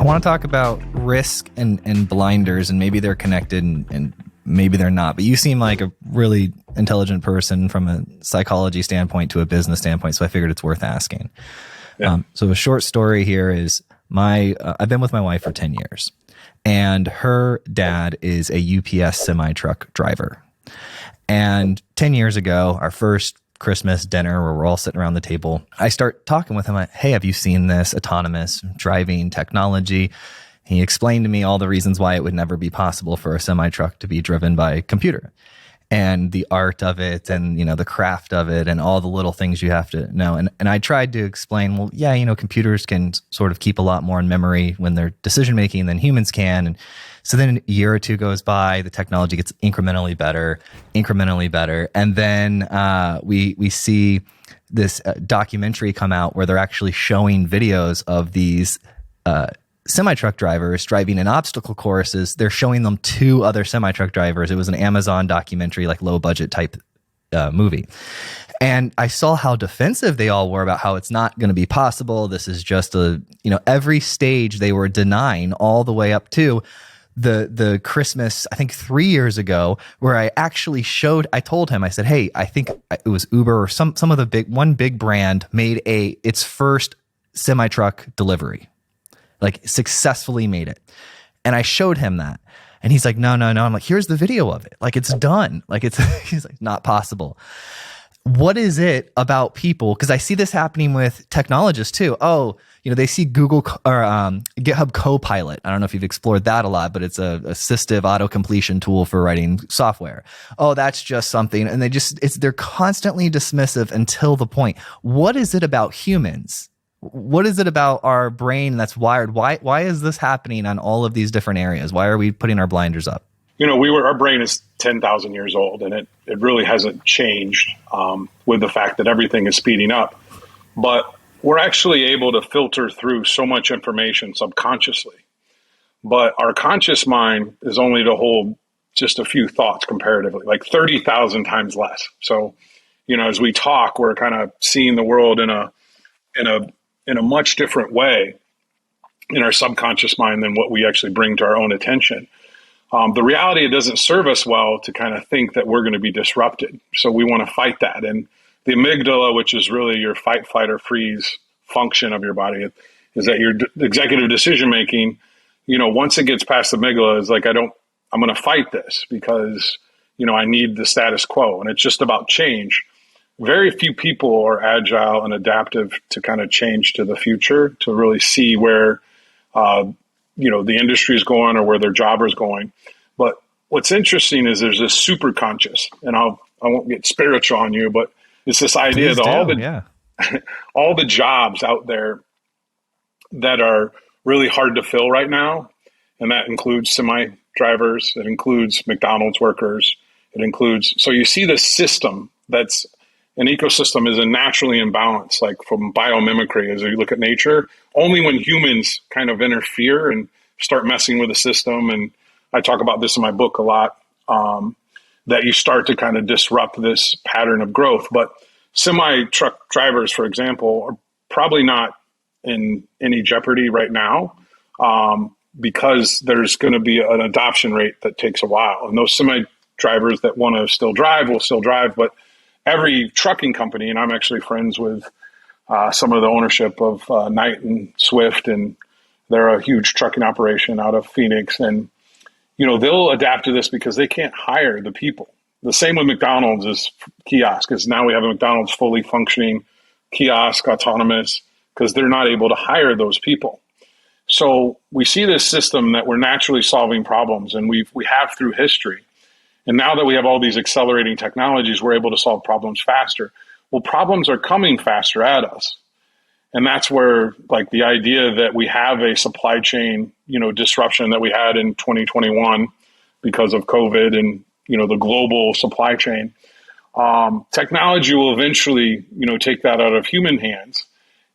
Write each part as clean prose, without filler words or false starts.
I want to talk about risk and blinders, and maybe they're connected and maybe they're not. But you seem like a really intelligent person from a psychology standpoint to a business standpoint, so I figured it's worth asking. Yeah. So a short story here is I've been with my wife for 10 years, and her dad is a UPS semi-truck driver. And 10 years ago, our first Christmas dinner where we're all sitting around the table, I start talking with him like, hey, have you seen this autonomous driving technology? He explained to me all the reasons why it would never be possible for a semi-truck to be driven by a computer, and the art of it, and the craft of it, and all the little things you have to know. And I tried to explain, well, yeah, computers can sort of keep a lot more in memory when they're decision making than humans can. And so then a year or two goes by, the technology gets incrementally better, and then we see this documentary come out where they're actually showing videos of these semi-truck drivers driving in obstacle courses. They're showing them to other semi-truck drivers. It was an Amazon documentary, like low budget type movie. And I saw how defensive they all were about how it's not going to be possible. This is just every stage they were denying, all the way up to the Christmas, I think 3 years ago, where I actually I told him, I said, hey, I think it was Uber or some of the one big brand made its first semi-truck delivery. Like successfully made it. And I showed him that. And he's like, no. I'm like, here's the video of it. Like, it's done. Like, he's like, not possible. What is it about people? Because I see this happening with technologists too. Oh, they see Google or GitHub Copilot. I don't know if you've explored that a lot, but it's a assistive auto completion tool for writing software. Oh, that's just something. And they're constantly dismissive until the point. What is it about humans? What is it about our brain that's wired? Why is this happening on all of these different areas? Why are we putting our blinders up? Our brain is 10,000 years old, and it really hasn't changed with the fact that everything is speeding up. But we're actually able to filter through so much information subconsciously. But our conscious mind is only to hold just a few thoughts comparatively, like 30,000 times less. So, as we talk, we're kind of seeing the world in a much different way in our subconscious mind than what we actually bring to our own attention. The reality, it doesn't serve us well to kind of think that we're going to be disrupted. So we want to fight that. And the amygdala, which is really your fight, flight, or freeze function of your body, is that your executive decision making, once it gets past the amygdala, is like, I'm going to fight this because, I need the status quo. And it's just about change. Very few people are agile and adaptive to kind of change to the future, to really see where, the industry is going or where their job is going. But what's interesting is there's this super conscious, and I won't get spiritual on you, but it's this idea that all the jobs out there that are really hard to fill right now, and that includes semi-drivers, it includes McDonald's workers, so you see this system that's an ecosystem is a naturally imbalanced, like from biomimicry, as you look at nature, only when humans kind of interfere and start messing with the system. And I talk about this in my book a lot, that you start to kind of disrupt this pattern of growth. But semi-truck drivers, for example, are probably not in any jeopardy right now, because there's going to be an adoption rate that takes a while. And those semi-drivers that want to still drive will still drive, but every trucking company, and I'm actually friends with some of the ownership of Knight and Swift, and they're a huge trucking operation out of Phoenix. And, they'll adapt to this because they can't hire the people. The same with McDonald's is kiosk, because now we have a McDonald's fully functioning kiosk, autonomous, because they're not able to hire those people. So we see this system that we're naturally solving problems, and we have through history. And now that we have all these accelerating technologies, we're able to solve problems faster. Well, problems are coming faster at us. And that's where, like, the idea that we have a supply chain, disruption that we had in 2021 because of COVID and, the global supply chain, technology will eventually, take that out of human hands,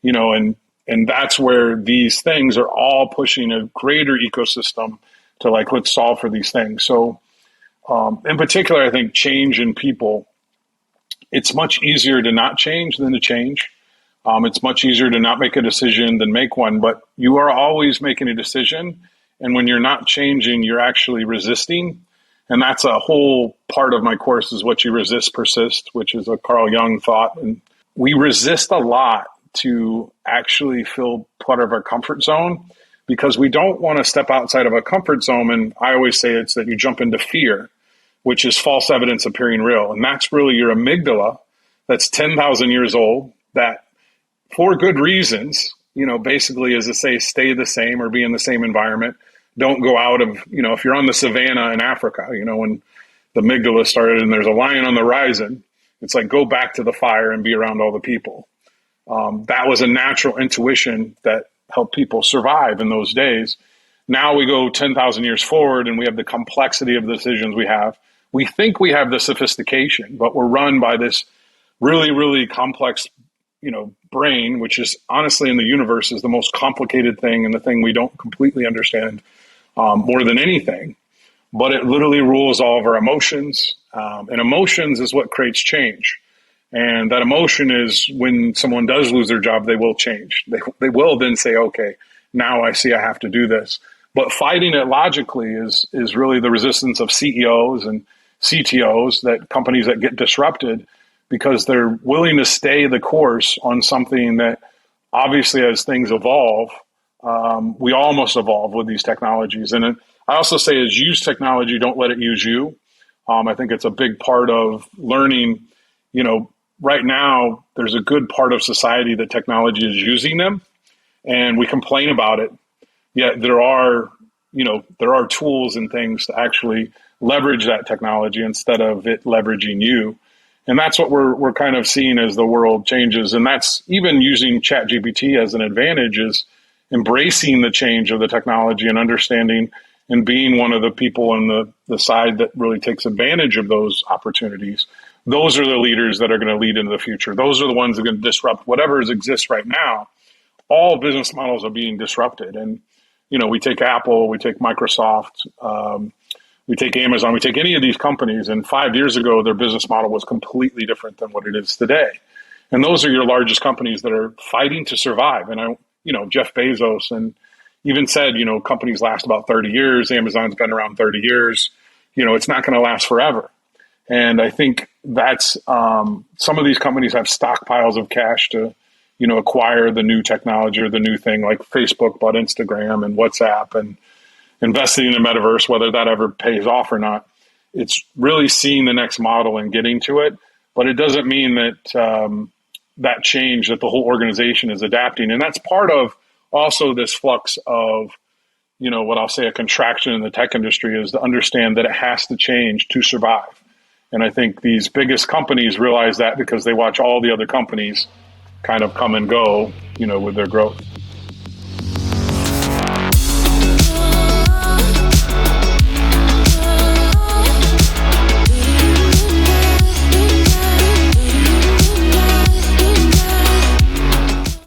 and that's where these things are all pushing a greater ecosystem to, like, let's solve for these things. So, in particular, I think change in people, it's much easier to not change than to change. It's much easier to not make a decision than make one, but you are always making a decision. And when you're not changing, you're actually resisting. And that's a whole part of my course is what you resist persist, which is a Carl Jung thought. And we resist a lot to actually feel part of our comfort zone because we don't want to step outside of a comfort zone. And I always say it's that you jump into fear, which is false evidence appearing real. And that's really your amygdala that's 10,000 years old that for good reasons, basically is to say, stay the same or be in the same environment. Don't go out of, if you're on the savannah in Africa, when the amygdala started and there's a lion on the horizon, it's like, go back to the fire and be around all the people. That was a natural intuition that helped people survive in those days. Now we go 10,000 years forward and we have the complexity of the decisions we have. We think we have the sophistication, but we're run by this really, really complex, brain, which is honestly in the universe is the most complicated thing and the thing we don't completely understand more than anything. But it literally rules all of our emotions. And emotions is what creates change. And that emotion is when someone does lose their job, they will change. They will then say, okay, now I see I have to do this. But fighting it logically is really the resistance of CEOs and CTOs, that companies that get disrupted because they're willing to stay the course on something that obviously as things evolve, we almost evolve with these technologies. And I also say is use technology, don't let it use you. I think it's a big part of learning. Right now, there's a good part of society that technology is using them, and we complain about it. Yet there are tools and things to actually leverage that technology instead of it leveraging you. And that's what we're kind of seeing as the world changes. And that's even using ChatGPT as an advantage is embracing the change of the technology and understanding and being one of the people on the side that really takes advantage of those opportunities. Those are the leaders that are going to lead into the future. Those are the ones that are going to disrupt whatever exists right now. All business models are being disrupted. And, we take Apple, we take Microsoft, we take Amazon, we take any of these companies. And 5 years ago, their business model was completely different than what it is today. And those are your largest companies that are fighting to survive. And Jeff Bezos and even said, companies last about 30 years. Amazon's been around 30 years. It's not going to last forever. And I think that's some of these companies have stockpiles of cash to, acquire the new technology or the new thing, like Facebook bought Instagram and WhatsApp and investing in the metaverse, whether that ever pays off or not. It's really seeing the next model and getting to it. But it doesn't mean that that change, that the whole organization is adapting. And that's part of also this flux of, what I'll say a contraction in the tech industry is to understand that it has to change to survive. And I think these biggest companies realize that because they watch all the other companies kind of come and go, with their growth.